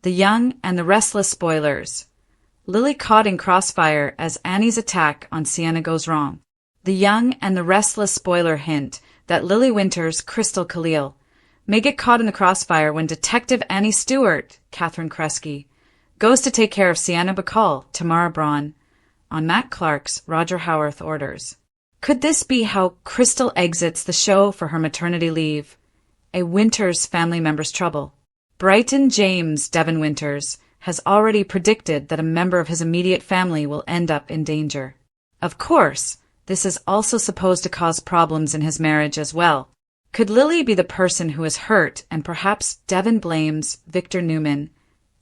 The Young and the Restless spoilers. Lily caught in Crossfire as Annie's attack on Sienna goes wrong. The Young and the Restless spoiler hint that Lily Winter's Crystal Khalil may get caught in the crossfire when Detective Annie Stewart, Catherine Kresge, goes to take care of Sienna Bacall, Tamara Braun, on Matt Clark's Roger Howarth orders. Could this be how Crystal exits the show for her maternity leave? A Winters family member's trouble. Brighton James Devon Winters has already predicted that a member of his immediate family will end up in danger. Of course, this is also supposed to cause problems in his marriage as well. Could Lily be the person who is hurt and perhaps Devon blames Victor Newman,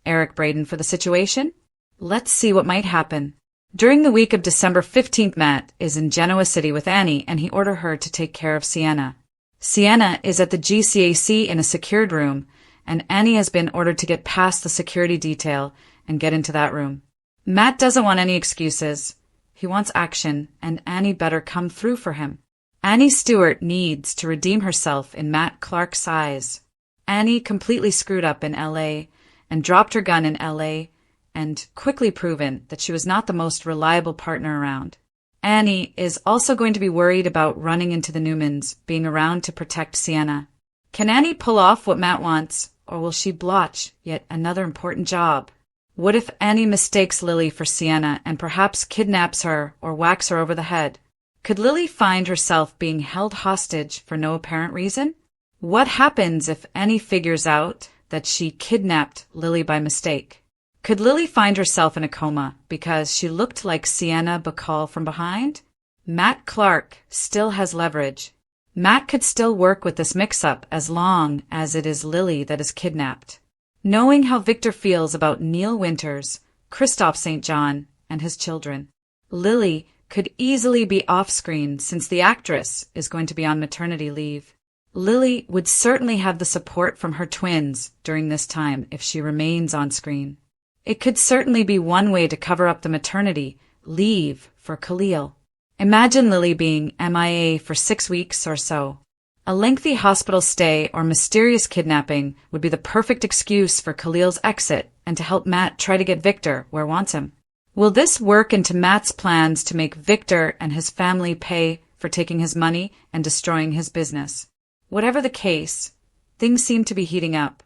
Eric Braeden, for the situation? Let's see what might happen. During the week of December 15th, Matt is in Genoa City with Annie and he orders her to take care of Sienna. Sienna is at the GCAC in a secured room, and Annie has been ordered to get past the security detail and get into that room. Matt doesn't want any excuses. He wants action, and Annie better come through for him. Annie Stewart needs to redeem herself in Matt Clark's eyes. Annie completely screwed up in LA and dropped her gun in LA and quickly proven that she was not the most reliable partner around. Annie is also going to be worried about running into the Newmans being around to protect Sienna. Can Annie pull off what Matt wants, or will she blotch yet another important job? What if Annie mistakes Lily for Sienna and perhaps kidnaps her or whacks her over the head? Could Lily find herself being held hostage for no apparent reason? What happens if Annie figures out that she kidnapped Lily by mistake? Could Lily find herself in a coma because she looked like Sienna Bacall from behind? Matt Clark still has leverage. Matt could still work with this mix-up as long as it is Lily that is kidnapped. Knowing how Victor feels about Neil Winters, Christophe St. John, and his children, Lily could easily be off-screen since the actress is going to be on maternity leave. Lily would certainly have the support from her twins during this time if she remains on screen. It could certainly be one way to cover up the maternity leave for Khalil. Imagine Lily being MIA for 6 weeks or so. A lengthy hospital stay or mysterious kidnapping would be the perfect excuse for Khalil's exit and to help Matt try to get Victor where he wants him. Will this work into Matt's plans to make Victor and his family pay for taking his money and destroying his business? Whatever the case, things seem to be heating up.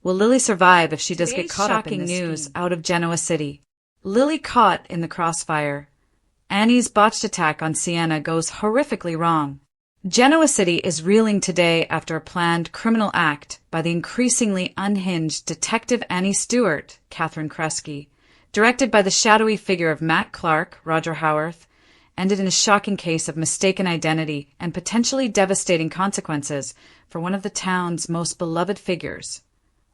Will Lily survive if she does get caught up in this news scheme? Out of Genoa City. Lily caught in the crossfire. Annie's botched attack on Sienna goes horrifically wrong. Genoa City is reeling today after a planned criminal act by the increasingly unhinged Detective Annie Stewart, Catherine Kresge, directed by the shadowy figure of Matt Clark, Roger Howarth, ended in a shocking case of mistaken identity and potentially devastating consequences for one of the town's most beloved figures,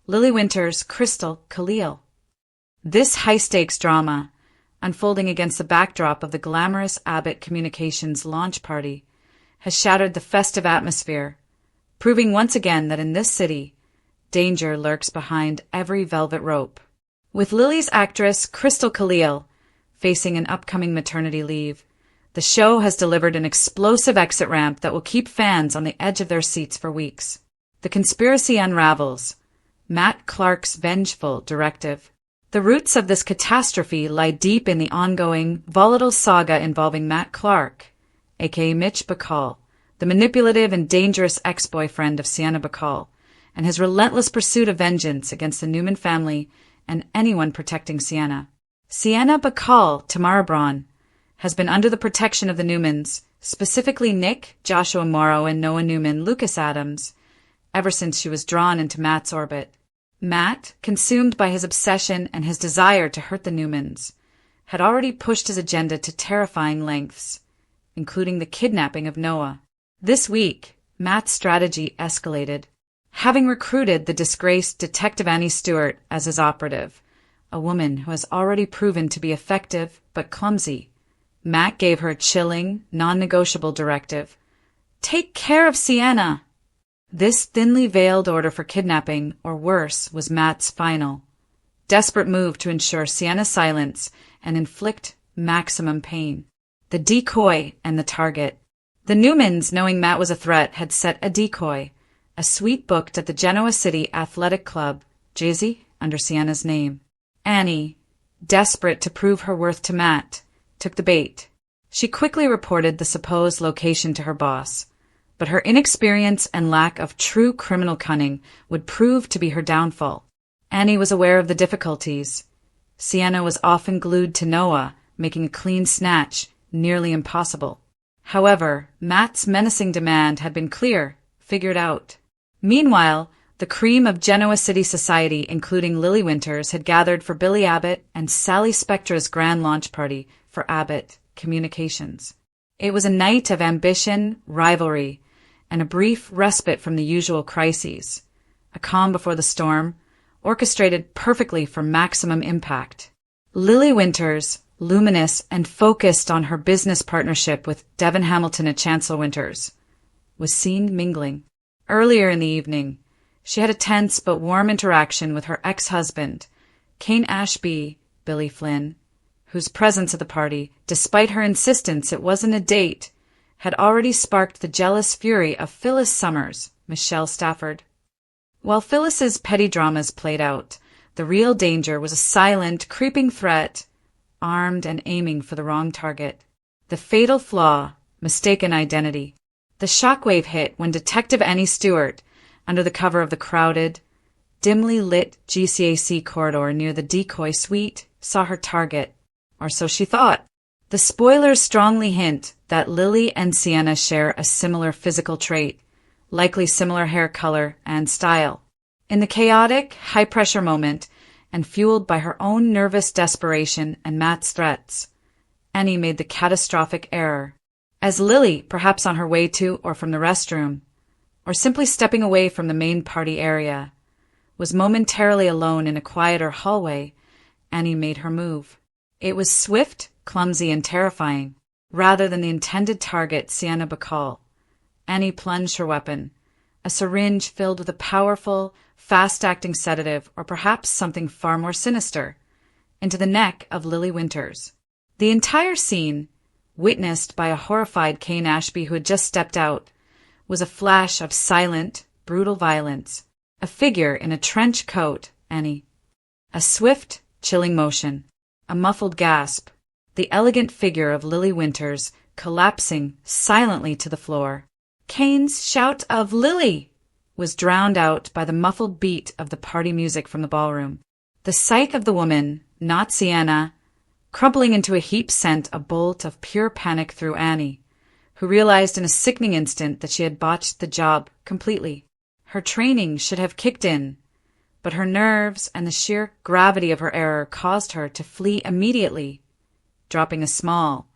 Lily Winter's Crystal Khalil. This high-stakes drama, unfolding against the backdrop of the glamorous Abbott Communications launch party, has shattered the festive atmosphere, proving once again that in this city, danger lurks behind every velvet rope. With Lily's actress Crystal Khalil facing an upcoming maternity leave, the show has delivered an explosive exit ramp that will keep fans on the edge of their seats for weeks. The conspiracy unravels. Matt Clark's vengeful directive. The roots of this catastrophe lie deep in the ongoing, volatile saga involving Matt Clark, aka Mitch Bacall, the manipulative and dangerous ex-boyfriend of Sienna Bacall, and his relentless pursuit of vengeance against the Newman family and anyone protecting Sienna. Sienna Bacall, Tamara Braun, has been under the protection of the Newmans, specifically Nick, Joshua Morrow, and Noah Newman, Lucas Adams, ever since she was drawn into Matt's orbit. Matt, consumed by his obsession and his desire to hurt the Newmans, had already pushed his agenda to terrifying lengths, including the kidnapping of Noah. This week, Matt's strategy escalated. Having recruited the disgraced Detective Annie Stewart as his operative, a woman who has already proven to be effective but clumsy, Matt gave her a chilling, non-negotiable directive. Take care of Sienna! This thinly veiled order for kidnapping, or worse, was Matt's final, desperate move to ensure Sienna's silence and inflict maximum pain. The decoy and the target. The Newmans, knowing Matt was a threat, had set a decoy, a suite booked at the Genoa City Athletic Club, Jay-Z, under Sienna's name. Annie, desperate to prove her worth to Matt, took the bait. She quickly reported the supposed location to her boss, but her inexperience and lack of true criminal cunning would prove to be her downfall. Annie was aware of the difficulties. Sienna was often glued to Noah, making a clean snatch nearly impossible. However, Matt's menacing demand had been figured out. Meanwhile, the cream of Genoa City society, including Lily Winters, had gathered for Billy Abbott and Sally Spectra's grand launch party for Abbott Communications. It was a night of ambition, rivalry, and a brief respite from the usual crises. A calm before the storm, orchestrated perfectly for maximum impact. Lily Winters, luminous and focused on her business partnership with Devin Hamilton and Chancellor Winters, was seen mingling. Earlier in the evening, she had a tense but warm interaction with her ex-husband, Kane Ashby, Billy Flynn, whose presence at the party, despite her insistence it wasn't a date, had already sparked the jealous fury of Phyllis Summers, Michelle Stafford. While Phyllis's petty dramas played out, the real danger was a silent, creeping threat, armed and aiming for the wrong target. The fatal flaw, mistaken identity. The shockwave hit when Detective Annie Stewart, under the cover of the crowded, dimly lit GCAC corridor near the decoy suite, saw her target, or so she thought. The spoilers strongly hint that Lily and Sienna share a similar physical trait, likely similar hair color and style. In the chaotic, high-pressure moment, and fueled by her own nervous desperation and Matt's threats, Annie made the catastrophic error. As Lily, perhaps on her way to or from the restroom, or simply stepping away from the main party area, was momentarily alone in a quieter hallway, Annie made her move. It was swift, clumsy, and terrifying. Rather than the intended target, Sienna Bacall, Annie plunged her weapon, a syringe filled with a powerful, fast-acting sedative, or perhaps something far more sinister, into the neck of Lily Winters. The entire scene, witnessed by a horrified Kane Ashby who had just stepped out, was a flash of silent, brutal violence. A figure in a trench coat, Annie. A swift, chilling motion. A muffled gasp. The elegant figure of Lily Winters collapsing silently to the floor. Kane's shout of "Lily!" was drowned out by the muffled beat of the party music from the ballroom. The sight of the woman, not Sienna, crumpling into a heap sent a bolt of pure panic through Annie, who realized in a sickening instant that she had botched the job completely. Her training should have kicked in, but her nerves and the sheer gravity of her error caused her to flee immediately, dropping a small,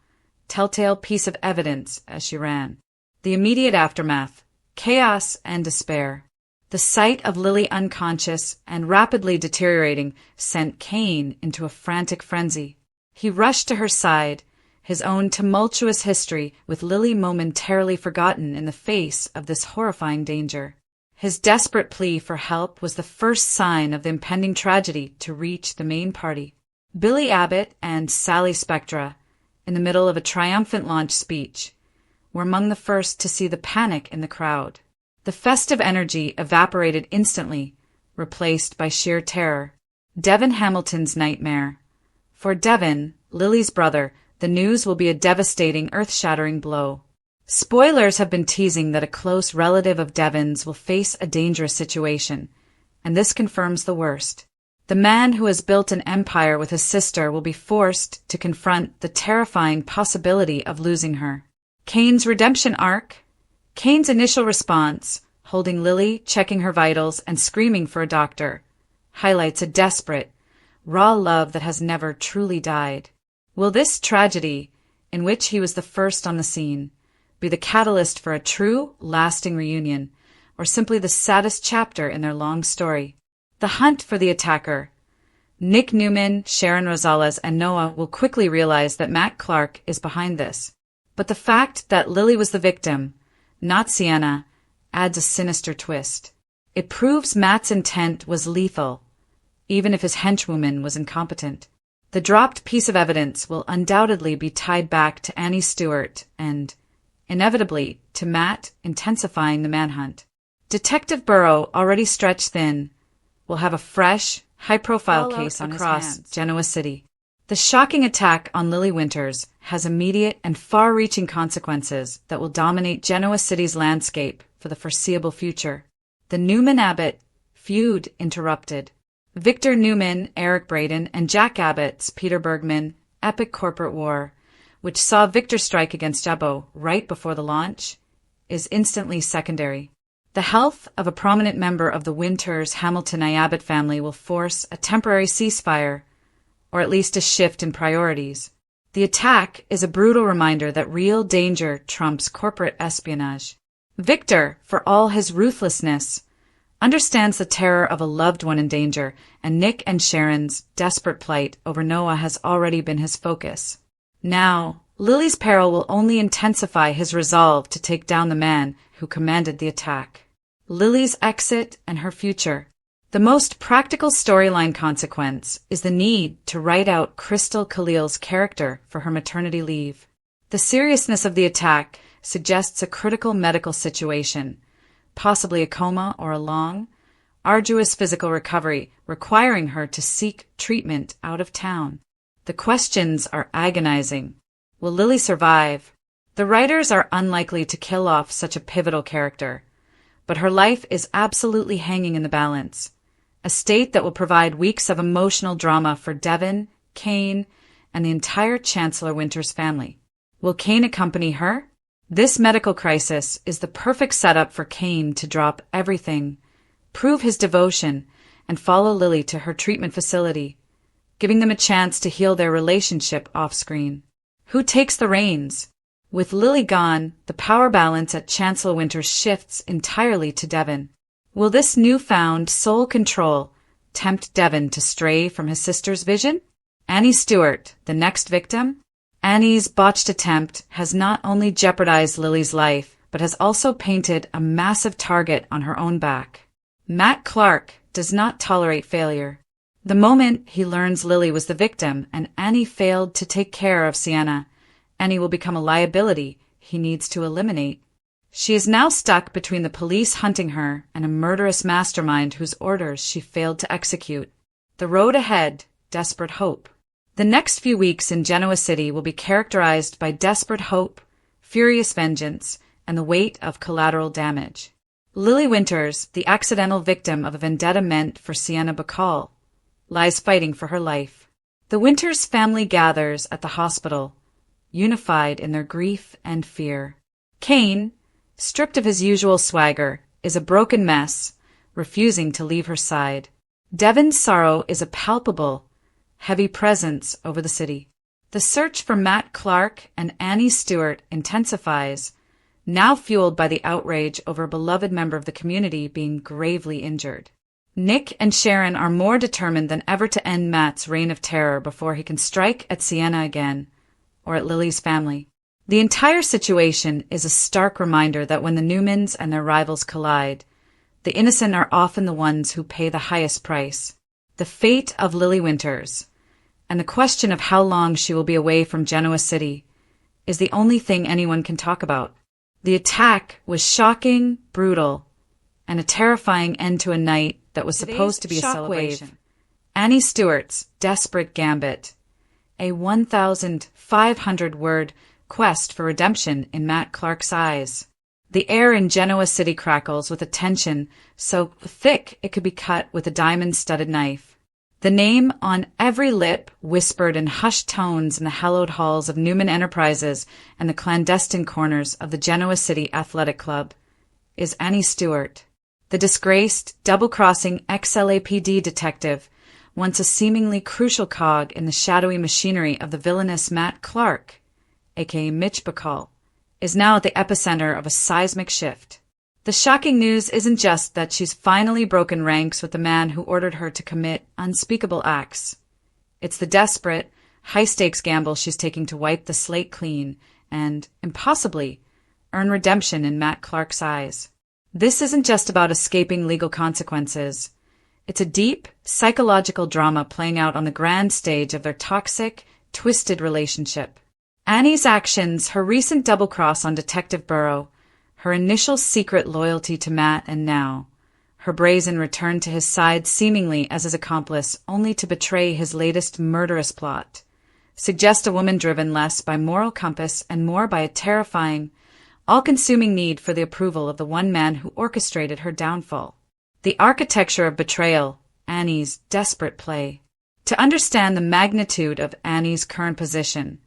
telltale piece of evidence as she ran. The immediate aftermath, chaos and despair. The sight of Lily unconscious and rapidly deteriorating sent Kane into a frantic frenzy. He rushed to her side, his own tumultuous history with Lily momentarily forgotten in the face of this horrifying danger. His desperate plea for help was the first sign of the impending tragedy to reach the main party. Billy Abbott and Sally Spectra, in the middle of a triumphant launch speech, were among the first to see the panic in the crowd. The festive energy evaporated instantly, replaced by sheer terror. Devin Hamilton's nightmare. For Devin, Lily's brother, the news will be a devastating, earth-shattering blow. Spoilers have been teasing that a close relative of Devin's will face a dangerous situation, and this confirms the worst. The man who has built an empire with his sister will be forced to confront the terrifying possibility of losing her. Kane's redemption arc. Kane's initial response, holding Lily, checking her vitals, and screaming for a doctor, highlights a desperate, raw love that has never truly died. Will this tragedy, in which he was the first on the scene, be the catalyst for a true, lasting reunion, or simply the saddest chapter in their long story? The hunt for the attacker. Nick Newman, Sharon Rosales, and Noah will quickly realize that Matt Clark is behind this. But the fact that Lily was the victim, not Sienna, adds a sinister twist. It proves Matt's intent was lethal, even if his henchwoman was incompetent. The dropped piece of evidence will undoubtedly be tied back to Annie Stewart and, inevitably, to Matt intensifying the manhunt. Detective Burrow, already stretched thin, will have a fresh, high-profile case across Genoa City. The shocking attack on Lily Winters has immediate and far-reaching consequences that will dominate Genoa City's landscape for the foreseeable future. The Newman-Abbott feud interrupted. Victor Newman, Eric Braden, and Jack Abbott's Peter Bergman epic corporate war, which saw Victor strike against Jabbo right before the launch, is instantly secondary. The health of a prominent member of the Winters-Hamilton-Abbott family will force a temporary ceasefire, or at least a shift in priorities. The attack is a brutal reminder that real danger trumps corporate espionage. Victor, for all his ruthlessness, understands the terror of a loved one in danger, and Nick and Sharon's desperate plight over Noah has already been his focus. Now, Lily's peril will only intensify his resolve to take down the man who commanded the attack. Lily's exit and her future. The most practical storyline consequence is the need to write out Crystal Khalil's character for her maternity leave. The seriousness of the attack suggests a critical medical situation, possibly a coma or a long, arduous physical recovery requiring her to seek treatment out of town. The questions are agonizing. Will Lily survive? The writers are unlikely to kill off such a pivotal character, but her life is absolutely hanging in the balance, a state that will provide weeks of emotional drama for Devon, Kane, and the entire Chancellor Winters family. Will Kane accompany her? This medical crisis is the perfect setup for Kane to drop everything, prove his devotion, and follow Lily to her treatment facility, giving them a chance to heal their relationship off-screen. Who takes the reins? With Lily gone, the power balance at Chancellor Winters shifts entirely to Devon. Will this newfound sole control tempt Devon to stray from his sister's vision? Annie Stewart, the next victim? Annie's botched attempt has not only jeopardized Lily's life, but has also painted a massive target on her own back. Matt Clark does not tolerate failure. The moment he learns Lily was the victim and Annie failed to take care of Sienna, Annie will become a liability he needs to eliminate. She is now stuck between the police hunting her and a murderous mastermind whose orders she failed to execute. The road ahead, desperate hope. The next few weeks in Genoa City will be characterized by desperate hope, furious vengeance, and the weight of collateral damage. Lily Winters, the accidental victim of a vendetta meant for Sienna Bacall, lies fighting for her life. The Winters family gathers at the hospital, unified in their grief and fear. Kane, stripped of his usual swagger, is a broken mess, refusing to leave her side. Devon's sorrow is a palpable, heavy presence over the city. The search for Matt Clark and Annie Stewart intensifies, now fueled by the outrage over a beloved member of the community being gravely injured. Nick and Sharon are more determined than ever to end Matt's reign of terror before he can strike at Sienna again, or at Lily's family. The entire situation is a stark reminder that when the Newmans and their rivals collide, the innocent are often the ones who pay the highest price. The fate of Lily Winters, and the question of how long she will be away from Genoa City, is the only thing anyone can talk about. The attack was shocking, brutal, and a terrifying end to a night that was supposed to be a celebration. Annie Stewart's desperate gambit, a 1,500-word quest for redemption in Matt Clark's eyes. The air in Genoa City crackles with a tension so thick it could be cut with a diamond-studded knife. The name on every lip whispered in hushed tones in the hallowed halls of Newman Enterprises and the clandestine corners of the Genoa City Athletic Club is Annie Stewart, the disgraced, double-crossing ex-LAPD detective, once a seemingly crucial cog in the shadowy machinery of the villainous Matt Clark, aka Mitch Bacall, is now at the epicenter of a seismic shift. The shocking news isn't just that she's finally broken ranks with the man who ordered her to commit unspeakable acts. It's the desperate, high-stakes gamble she's taking to wipe the slate clean and, impossibly, earn redemption in Matt Clark's eyes. This isn't just about escaping legal consequences. It's a deep, psychological drama playing out on the grand stage of their toxic, twisted relationship. Annie's actions, her recent double-cross on Detective Burrow, her initial secret loyalty to Matt, and now, her brazen return to his side seemingly as his accomplice only to betray his latest murderous plot, suggest a woman driven less by moral compass and more by a terrifying, all-consuming need for the approval of the one man who orchestrated her downfall. The architecture of betrayal, Annie's desperate play. To understand the magnitude of Annie's current position,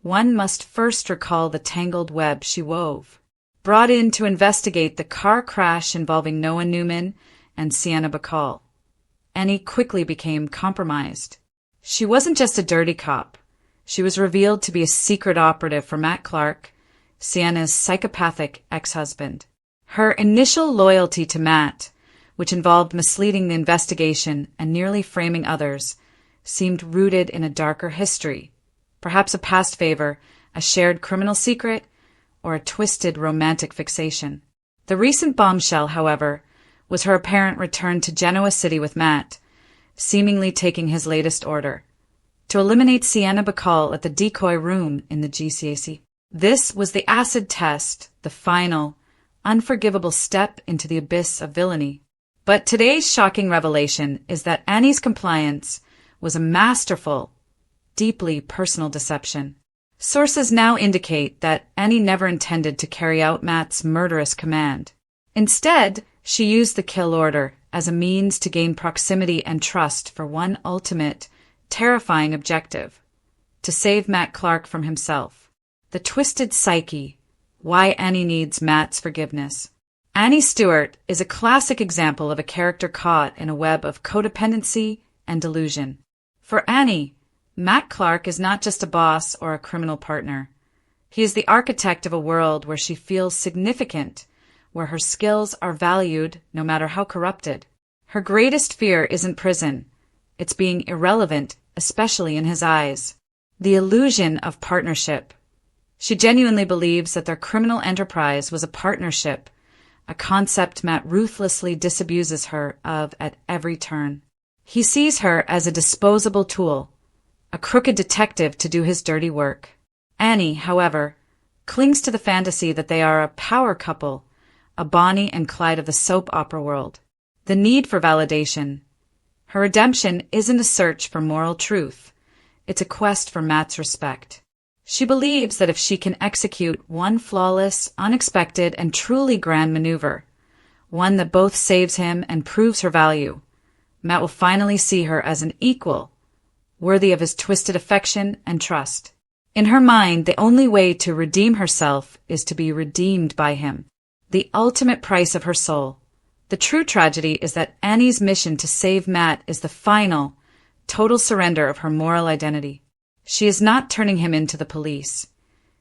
one must first recall the tangled web she wove. Brought in to investigate the car crash involving Noah Newman and Sienna Bacall, Annie quickly became compromised. She wasn't just a dirty cop. She was revealed to be a secret operative for Matt Clark, Sienna's psychopathic ex-husband. Her initial loyalty to Matt, which involved misleading the investigation and nearly framing others, seemed rooted in a darker history, perhaps a past favor, a shared criminal secret, or a twisted romantic fixation. The recent bombshell, however, was her apparent return to Genoa City with Matt, seemingly taking his latest order: to eliminate Sienna Bacall at the decoy room in the GCAC. This was the acid test, the final, unforgivable step into the abyss of villainy. But today's shocking revelation is that Annie's compliance was a masterful, deeply personal deception. Sources now indicate that Annie never intended to carry out Matt's murderous command. Instead, she used the kill order as a means to gain proximity and trust for one ultimate, terrifying objective: to save Matt Clark from himself. The twisted psyche, why Annie needs Matt's forgiveness. Annie Stewart is a classic example of a character caught in a web of codependency and delusion. For Annie, Matt Clark is not just a boss or a criminal partner. He is the architect of a world where she feels significant, where her skills are valued no matter how corrupted. Her greatest fear isn't prison. It's being irrelevant, especially in his eyes. The illusion of partnership. She genuinely believes that their criminal enterprise was a partnership, a concept Matt ruthlessly disabuses her of at every turn. He sees her as a disposable tool, a crooked detective to do his dirty work. Annie, however, clings to the fantasy that they are a power couple, a Bonnie and Clyde of the soap opera world. The need for validation. Her redemption isn't a search for moral truth. It's a quest for Matt's respect. She believes that if she can execute one flawless, unexpected, and truly grand maneuver, one that both saves him and proves her value, Matt will finally see her as an equal, worthy of his twisted affection and trust. In her mind, the only way to redeem herself is to be redeemed by him, the ultimate price of her soul. The true tragedy is that Annie's mission to save Matt is the final, total surrender of her moral identity. She is not turning him into the police.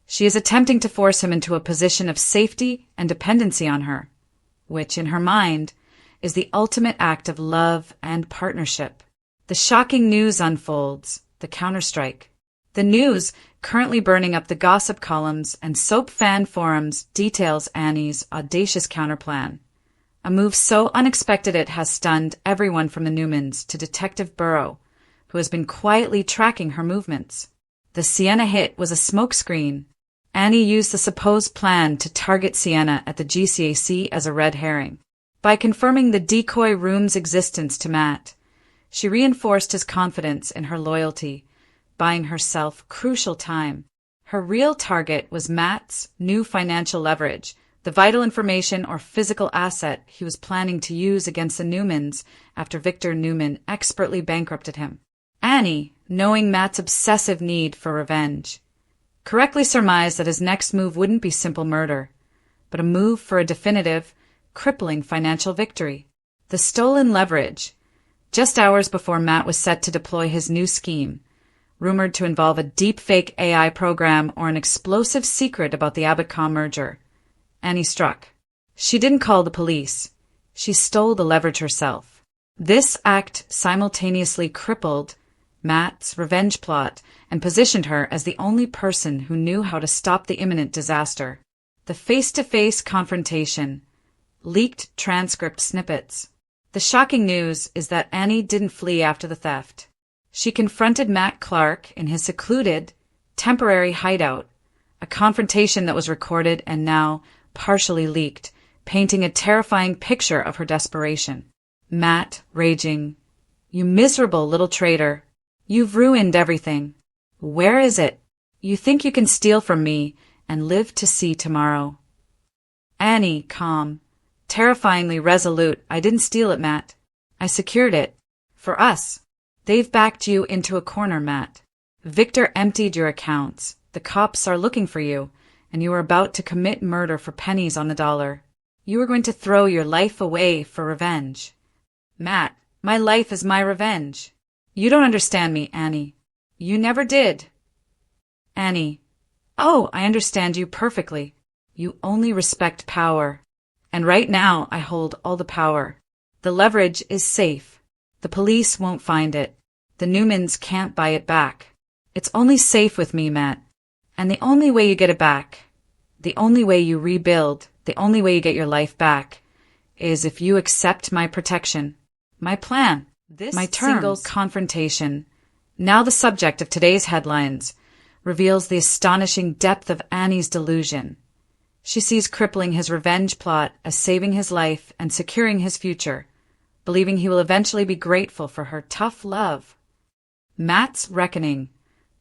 She is attempting to force him into a position of safety and dependency on her, which, in her mind, is the ultimate act of love and partnership. The shocking news unfolds, the counterstrike. The news, currently burning up the gossip columns and soap fan forums, details Annie's audacious counterplan. A move so unexpected it has stunned everyone from the Newmans to Detective Burrow, who has been quietly tracking her movements. The Sienna hit was a smokescreen. Annie used the supposed plan to target Sienna at the GCAC as a red herring. By confirming the decoy room's existence to Matt, she reinforced his confidence in her loyalty, buying herself crucial time. Her real target was Matt's new financial leverage, the vital information or physical asset he was planning to use against the Newmans after Victor Newman expertly bankrupted him. Annie, knowing Matt's obsessive need for revenge, correctly surmised that his next move wouldn't be simple murder, but a move for a definitive, crippling financial victory. The stolen leverage. Just hours before Matt was set to deploy his new scheme, rumored to involve a deepfake AI program or an explosive secret about the Abbott-Com merger, Annie struck. She didn't call the police. She stole the leverage herself. This act simultaneously crippled Matt's revenge plot and positioned her as the only person who knew how to stop the imminent disaster. The face-to-face confrontation. Leaked transcript snippets. The shocking news is that Annie didn't flee after the theft. She confronted Matt Clark in his secluded, temporary hideout, a confrontation that was recorded and now partially leaked, painting a terrifying picture of her desperation. Matt, raging, "You miserable little traitor. You've ruined everything. Where is it? You think you can steal from me and live to see tomorrow." Annie, calm, terrifyingly resolute. "I didn't steal it, Matt. I secured it. For us. They've backed you into a corner, Matt. Victor emptied your accounts. The cops are looking for you, and you are about to commit murder for pennies on the dollar. You are going to throw your life away for revenge." "Matt, my life is my revenge." "You don't understand me, Annie. You never did." Annie, "Oh, I understand you perfectly. You only respect power. And right now I hold all the power. The leverage is safe. The police won't find it. The Newmans can't buy it back. It's only safe with me, Matt. And the only way you get it back, the only way you rebuild, the only way you get your life back, is if you accept my protection, my plan, my single confrontation." Now the subject of today's headlines reveals the astonishing depth of Annie's delusion. She sees crippling his revenge plot as saving his life and securing his future, believing he will eventually be grateful for her tough love. Matt's reckoning,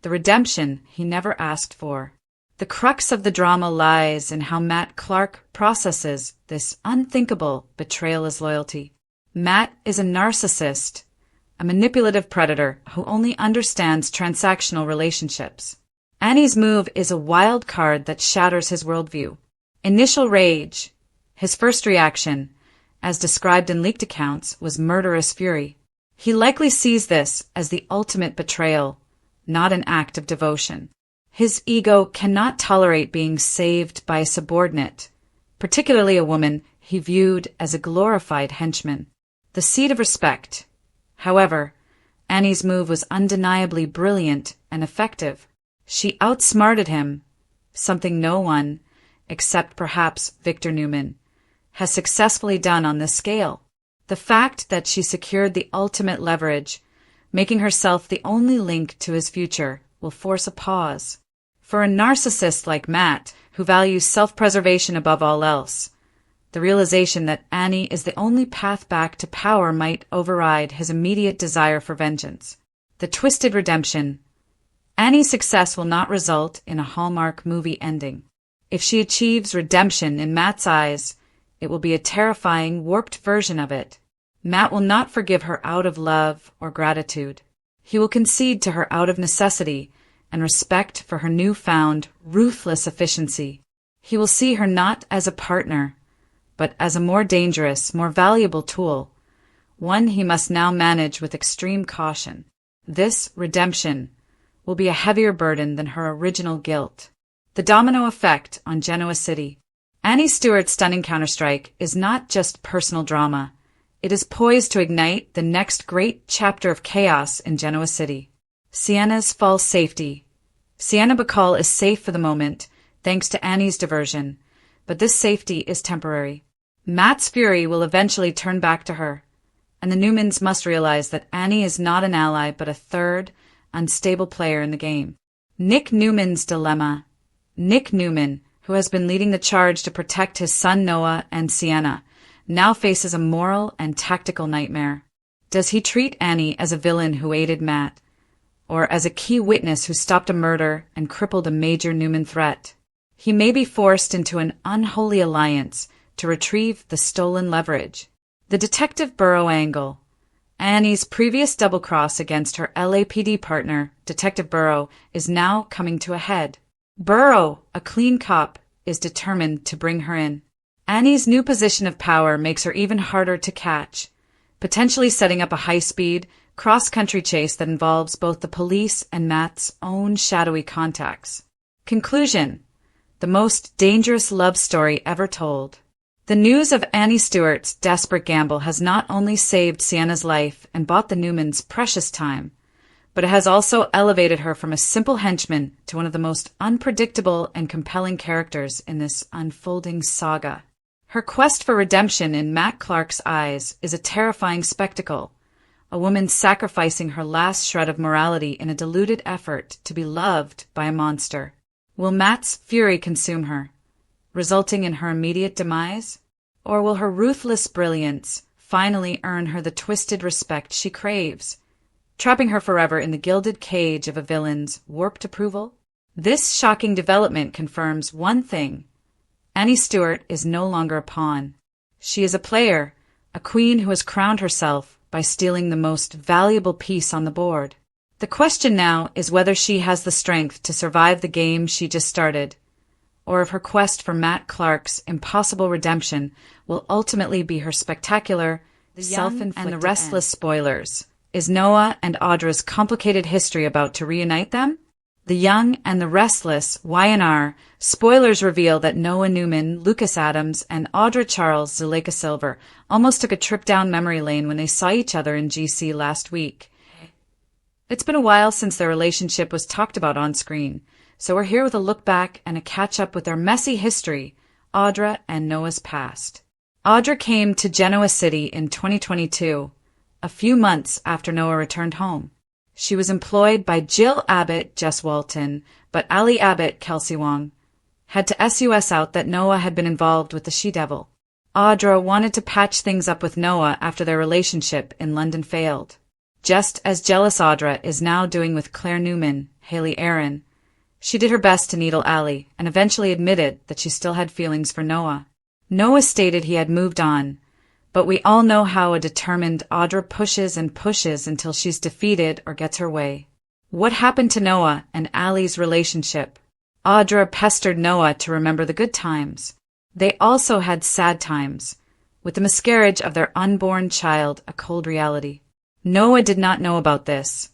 the redemption he never asked for. The crux of the drama lies in how Matt Clark processes this unthinkable betrayal as loyalty. Matt is a narcissist, a manipulative predator who only understands transactional relationships. Annie's move is a wild card that shatters his worldview. Initial rage. His first reaction, as described in leaked accounts, was murderous fury. He likely sees this as the ultimate betrayal, not an act of devotion. His ego cannot tolerate being saved by a subordinate, particularly a woman he viewed as a glorified henchman. The seed of respect. However, Annie's move was undeniably brilliant and effective. She outsmarted him, something no one, except perhaps Victor Newman, has successfully done on this scale. The fact that she secured the ultimate leverage, making herself the only link to his future, will force a pause. For a narcissist like Matt, who values self-preservation above all else, the realization that Annie is the only path back to power might override his immediate desire for vengeance. The twisted redemption. Annie's success will not result in a Hallmark movie ending. If she achieves redemption in Matt's eyes, it will be a terrifying, warped version of it. Matt will not forgive her out of love or gratitude. He will concede to her out of necessity and respect for her newfound, ruthless efficiency. He will see her not as a partner, but as a more dangerous, more valuable tool, one he must now manage with extreme caution. This redemption will be a heavier burden than her original guilt. The domino effect on Genoa City. Annie Stewart's stunning counterstrike is not just personal drama. It is poised to ignite the next great chapter of chaos in Genoa City. Sienna's false safety. Sienna Bacall is safe for the moment, thanks to Annie's diversion, but this safety is temporary. Matt's fury will eventually turn back to her, and the Newmans must realize that Annie is not an ally but a third, unstable player in the game. Nick Newman's dilemma. Nick Newman, who has been leading the charge to protect his son Noah and Sienna, now faces a moral and tactical nightmare. Does he treat Annie as a villain who aided Matt, or as a key witness who stopped a murder and crippled a major Newman threat? He may be forced into an unholy alliance to retrieve the stolen leverage. The Detective Burrow angle. Annie's previous double-cross against her LAPD partner, Detective Burrow, is now coming to a head. Burrow, a clean cop, is determined to bring her in. Annie's new position of power makes her even harder to catch, potentially setting up a high-speed, cross-country chase that involves both the police and Matt's own shadowy contacts. Conclusion. The most dangerous love story ever told. The news of Annie Stewart's desperate gamble has not only saved Sienna's life and bought the Newmans precious time, but it has also elevated her from a simple henchman to one of the most unpredictable and compelling characters in this unfolding saga. Her quest for redemption in Matt Clark's eyes is a terrifying spectacle, a woman sacrificing her last shred of morality in a deluded effort to be loved by a monster. Will Matt's fury consume her, resulting in her immediate demise? Or will her ruthless brilliance finally earn her the twisted respect she craves, trapping her forever in the gilded cage of a villain's warped approval? This shocking development confirms one thing: Annie Stewart is no longer a pawn. She is a player, a queen who has crowned herself by stealing the most valuable piece on the board. The question now is whether she has the strength to survive the game she just started, or if her quest for Matt Clark's impossible redemption will ultimately be her spectacular, self-inflicted and the restless end. Spoilers. Is Noah and Audra's complicated history about to reunite them? The Young and the Restless YNR spoilers reveal that Noah Newman, Lucas Adams, and Audra Charles Zuleika Silver almost took a trip down memory lane when they saw each other in GC last week. It's been a while since their relationship was talked about on screen, so we're here with a look back and a catch-up with their messy history, Audra and Noah's past. Audra came to Genoa City in 2022, a few months after Noah returned home. She was employed by Jill Abbott, Jess Walton, but Ali Abbott, Kelsey Wong, had to SUS out that Noah had been involved with the she-devil. Audra wanted to patch things up with Noah after their relationship in London failed, just as jealous Audra is now doing with Claire Newman, Haley Aaron. She did her best to needle Ali and eventually admitted that she still had feelings for Noah. Noah stated he had moved on, but we all know how a determined Audra pushes and pushes until she's defeated or gets her way. What happened to Noah and Ali's relationship? Audra pestered Noah to remember the good times. They also had sad times, with the miscarriage of their unborn child a cold reality. Noah did not know about this,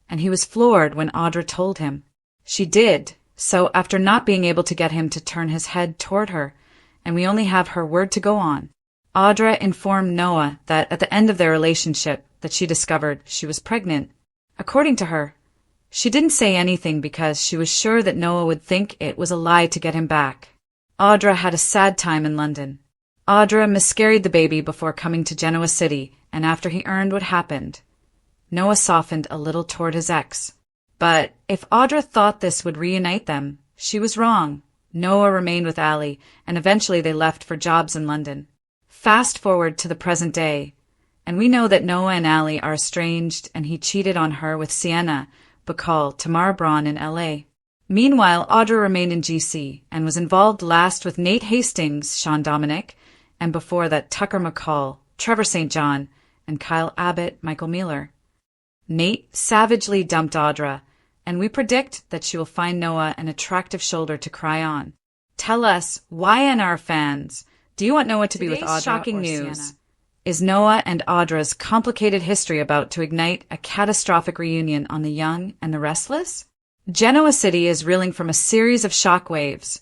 and he was floored when Audra told him. She did, so after not being able to get him to turn his head toward her, and we only have her word to go on. Audra informed Noah that at the end of their relationship that she discovered she was pregnant. According to her, she didn't say anything because she was sure that Noah would think it was a lie to get him back. Audra had a sad time in London. Audra miscarried the baby before coming to Genoa City, and after he earned what happened, Noah softened a little toward his ex. But if Audra thought this would reunite them, she was wrong. Noah remained with Ali, and eventually they left for jobs in London. Fast forward to the present day, and we know that Noah and Ali are estranged and he cheated on her with Sienna, Bacall, Tamara Braun in LA. Meanwhile, Audra remained in GC and was involved last with Nate Hastings, Sean Dominic, and before that Tucker McCall, Trevor St. John, and Kyle Abbott, Michael Mueller. Nate savagely dumped Audra, and we predict that she will find Noah an attractive shoulder to cry on. Tell us, YNR fans, do you want Noah to be with Audra shocking or news? Sienna? Is Noah and Audra's complicated history about to ignite a catastrophic reunion on The Young and the Restless? Genoa City is reeling from a series of shockwaves,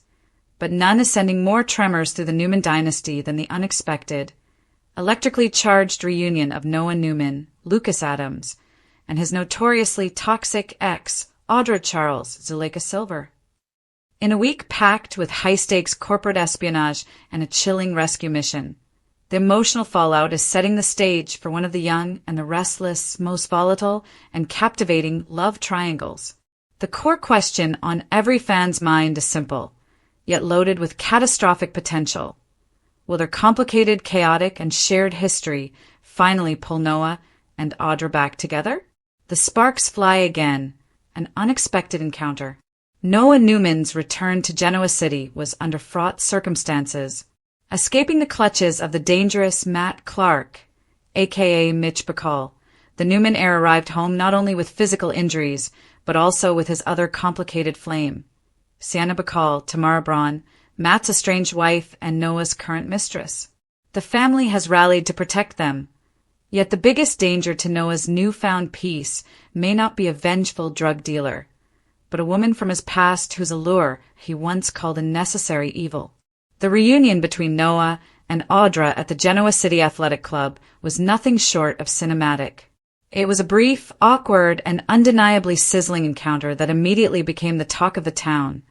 but none is sending more tremors through the Newman dynasty than the unexpected, electrically charged reunion of Noah Newman, Lucas Adams, and his notoriously toxic ex, Audra Charles Zuleika Silver. In a week packed with high-stakes corporate espionage and a chilling rescue mission, the emotional fallout is setting the stage for one of The Young and the Restless' most volatile and captivating love triangles. The core question on every fan's mind is simple, yet loaded with catastrophic potential. Will their complicated, chaotic, and shared history finally pull Noah and Audra back together? The sparks fly again, an unexpected encounter. Noah Newman's return to Genoa City was under fraught circumstances. Escaping the clutches of the dangerous Matt Clark, a.k.a. Mitch Bacall, the Newman heir arrived home not only with physical injuries, but also with his other complicated flame. Sienna Bacall, Tamara Braun, Matt's estranged wife, and Noah's current mistress. The family has rallied to protect them. Yet the biggest danger to Noah's newfound peace may not be a vengeful drug dealer, but a woman from his past whose allure he once called a necessary evil. The reunion between Noah and Audra at the Genoa City Athletic Club was nothing short of cinematic. It was a brief, awkward, and undeniably sizzling encounter that immediately became the talk of the town,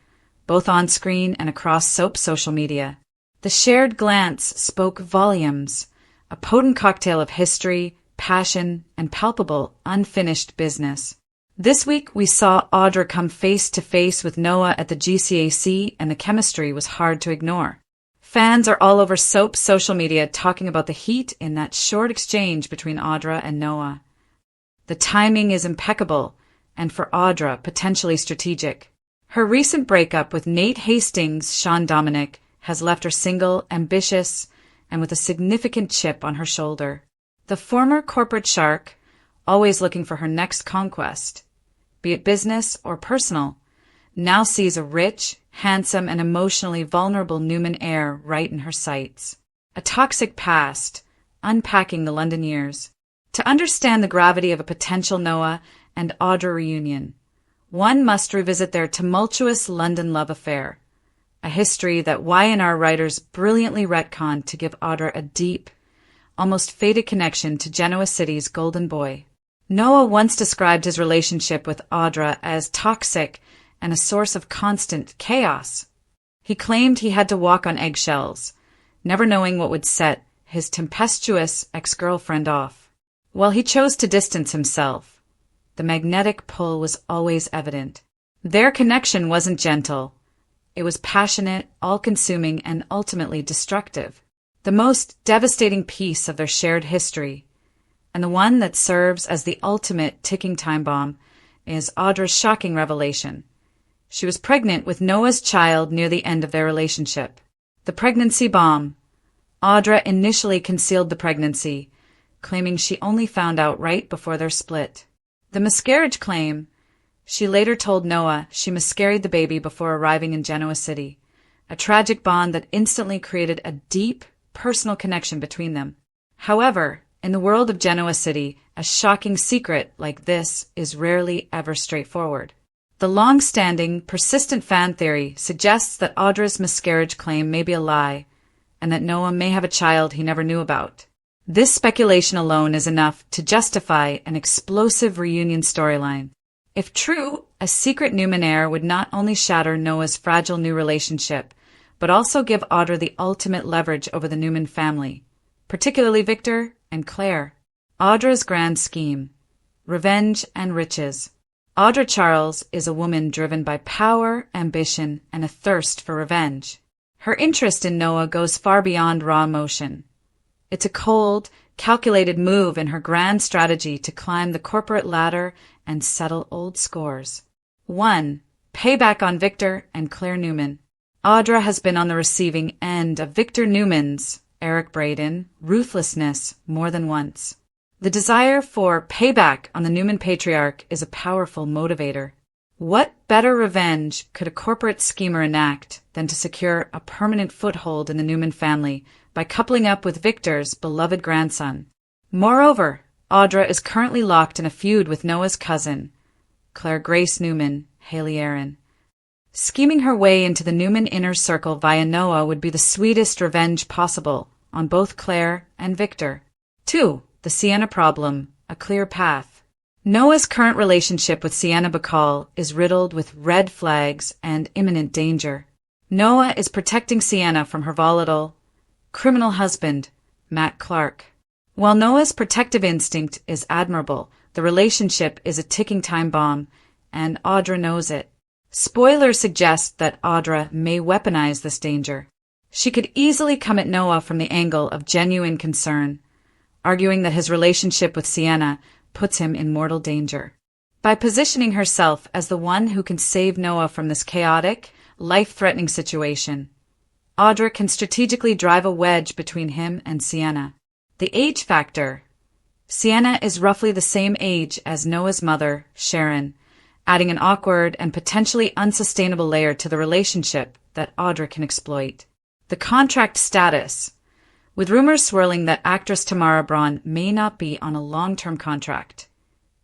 both on screen and across soap social media. The shared glance spoke volumes, a potent cocktail of history, passion, and palpable, unfinished business. This week we saw Audra come face to face with Noah at the GCAC, and the chemistry was hard to ignore. Fans are all over soap's social media talking about the heat in that short exchange between Audra and Noah. The timing is impeccable, and for Audra, potentially strategic. Her recent breakup with Nate Hastings' Sean Dominic has left her single, ambitious, and with a significant chip on her shoulder. The former corporate shark, always looking for her next conquest, be it business or personal, now sees a rich, handsome, and emotionally vulnerable Newman heir right in her sights. A toxic past, unpacking the London years. To understand the gravity of a potential Noah and Audra reunion, one must revisit their tumultuous London love affair, a history that Y&R writers brilliantly retconned to give Audra a deep, almost fated connection to Genoa City's golden boy. Noah once described his relationship with Audra as toxic and a source of constant chaos. He claimed he had to walk on eggshells, never knowing what would set his tempestuous ex-girlfriend off. While he chose to distance himself, the magnetic pull was always evident. Their connection wasn't gentle. It was passionate, all-consuming, and ultimately destructive. The most devastating piece of their shared history, and the one that serves as the ultimate ticking time bomb, is Audra's shocking revelation. She was pregnant with Noah's child near the end of their relationship. The pregnancy bomb. Audra initially concealed the pregnancy, claiming she only found out right before their split. The miscarriage claim. She later told Noah she miscarried the baby before arriving in Genoa City, a tragic bond that instantly created a deep, personal connection between them. However, in the world of Genoa City, a shocking secret like this is rarely ever straightforward. The long-standing, persistent fan theory suggests that Audra's miscarriage claim may be a lie, and that Noah may have a child he never knew about. This speculation alone is enough to justify an explosive reunion storyline. If true, a secret Newman heir would not only shatter Noah's fragile new relationship, but also give Audra the ultimate leverage over the Newman family, particularly Victor and Claire. Audra's grand scheme. Revenge and riches. Audra Charles is a woman driven by power, ambition, and a thirst for revenge. Her interest in Noah goes far beyond raw emotion. It's a cold, calculated move in her grand strategy to climb the corporate ladder and settle old scores. 1. Payback on Victor and Claire Newman. Audra has been on the receiving end of Victor Newman's, Eric Braeden, ruthlessness more than once. The desire for payback on the Newman patriarch is a powerful motivator. What better revenge could a corporate schemer enact than to secure a permanent foothold in the Newman family by coupling up with Victor's beloved grandson? Moreover, Audra is currently locked in a feud with Noah's cousin, Claire Grace Newman, Haley Aaron. Scheming her way into the Newman inner circle via Noah would be the sweetest revenge possible on both Claire and Victor. 2. The Sienna problem, a clear path. Noah's current relationship with Sienna Bacall is riddled with red flags and imminent danger. Noah is protecting Sienna from her volatile, criminal husband, Matt Clark. While Noah's protective instinct is admirable, the relationship is a ticking time bomb, and Audra knows it. Spoilers suggest that Audra may weaponize this danger. She could easily come at Noah from the angle of genuine concern, arguing that his relationship with Sienna puts him in mortal danger. By positioning herself as the one who can save Noah from this chaotic, life-threatening situation, Audra can strategically drive a wedge between him and Sienna. The age factor. Sienna is roughly the same age as Noah's mother, Sharon, adding an awkward and potentially unsustainable layer to the relationship that Audra can exploit. The contract status. With rumors swirling that actress Tamara Braun may not be on a long-term contract,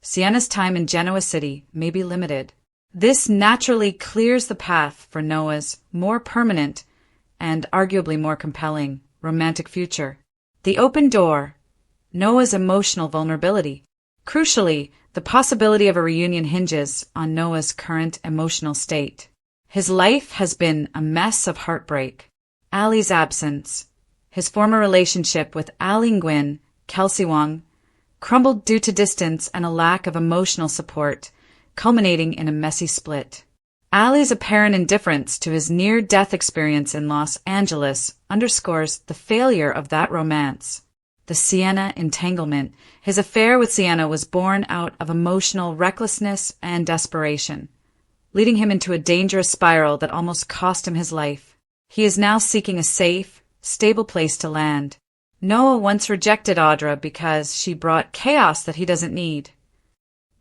Sienna's time in Genoa City may be limited. This naturally clears the path for Noah's more permanent and arguably more compelling romantic future. The open door. Noah's emotional vulnerability. Crucially, the possibility of a reunion hinges on Noah's current emotional state. His life has been a mess of heartbreak. Ali's absence. His former relationship with Ali Nguyen, Kelsey Wong, crumbled due to distance and a lack of emotional support, culminating in a messy split. Ali's apparent indifference to his near-death experience in Los Angeles underscores the failure of that romance. The Sienna entanglement. His affair with Sienna was born out of emotional recklessness and desperation, leading him into a dangerous spiral that almost cost him his life. He is now seeking a safe, stable place to land. Noah once rejected Audra because she brought chaos that he doesn't need.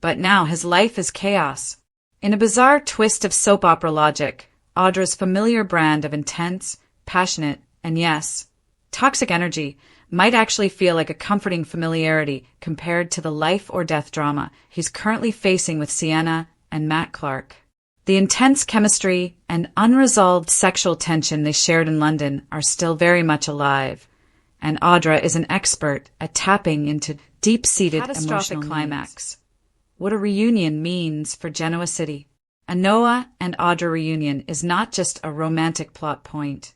But now his life is chaos. In a bizarre twist of soap opera logic, Audra's familiar brand of intense, passionate, and yes, toxic energy might actually feel like a comforting familiarity compared to the life-or-death drama he's currently facing with Sienna and Matt Clark. The intense chemistry and unresolved sexual tension they shared in London are still very much alive, and Audra is an expert at tapping into deep-seated emotional climax. What a reunion means for Genoa City. A Noah and Audra reunion is not just a romantic plot point.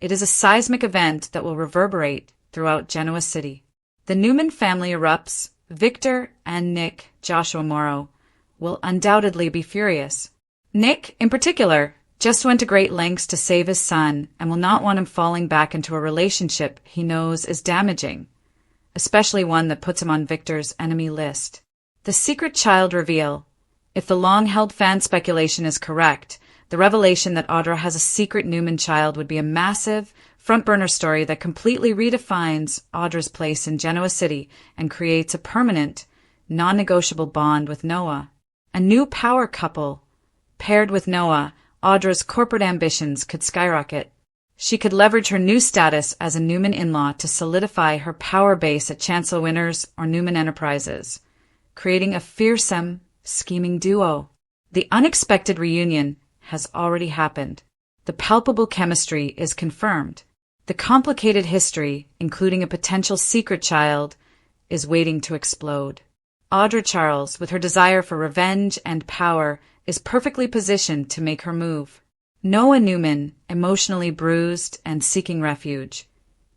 It is a seismic event that will reverberate throughout Genoa City. The Newman family erupts. Victor and Nick, Joshua Morrow, will undoubtedly be furious. Nick, in particular, just went to great lengths to save his son and will not want him falling back into a relationship he knows is damaging, especially one that puts him on Victor's enemy list. The secret child reveal. If the long-held fan speculation is correct, the revelation that Audra has a secret Newman child would be a massive, front-burner story that completely redefines Audra's place in Genoa City and creates a permanent, non-negotiable bond with Noah. A new power couple. Paired with Noah, Audra's corporate ambitions could skyrocket. She could leverage her new status as a Newman in-law to solidify her power base at Chancellor Winners or Newman Enterprises, creating a fearsome, scheming duo. The unexpected reunion has already happened. The palpable chemistry is confirmed. The complicated history, including a potential secret child, is waiting to explode. Audra Charles, with her desire for revenge and power, is perfectly positioned to make her move. Noah Newman, emotionally bruised and seeking refuge,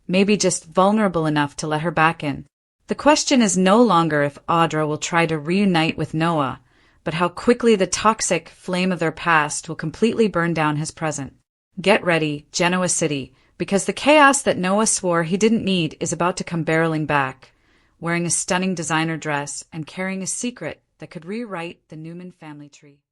maybe just vulnerable enough to let her back in. The question is no longer if Audra will try to reunite with Noah, but how quickly the toxic flame of their past will completely burn down his present. Get ready, Genoa City, because the chaos that Noah swore he didn't need is about to come barreling back, wearing a stunning designer dress and carrying a secret that could rewrite the Newman family tree.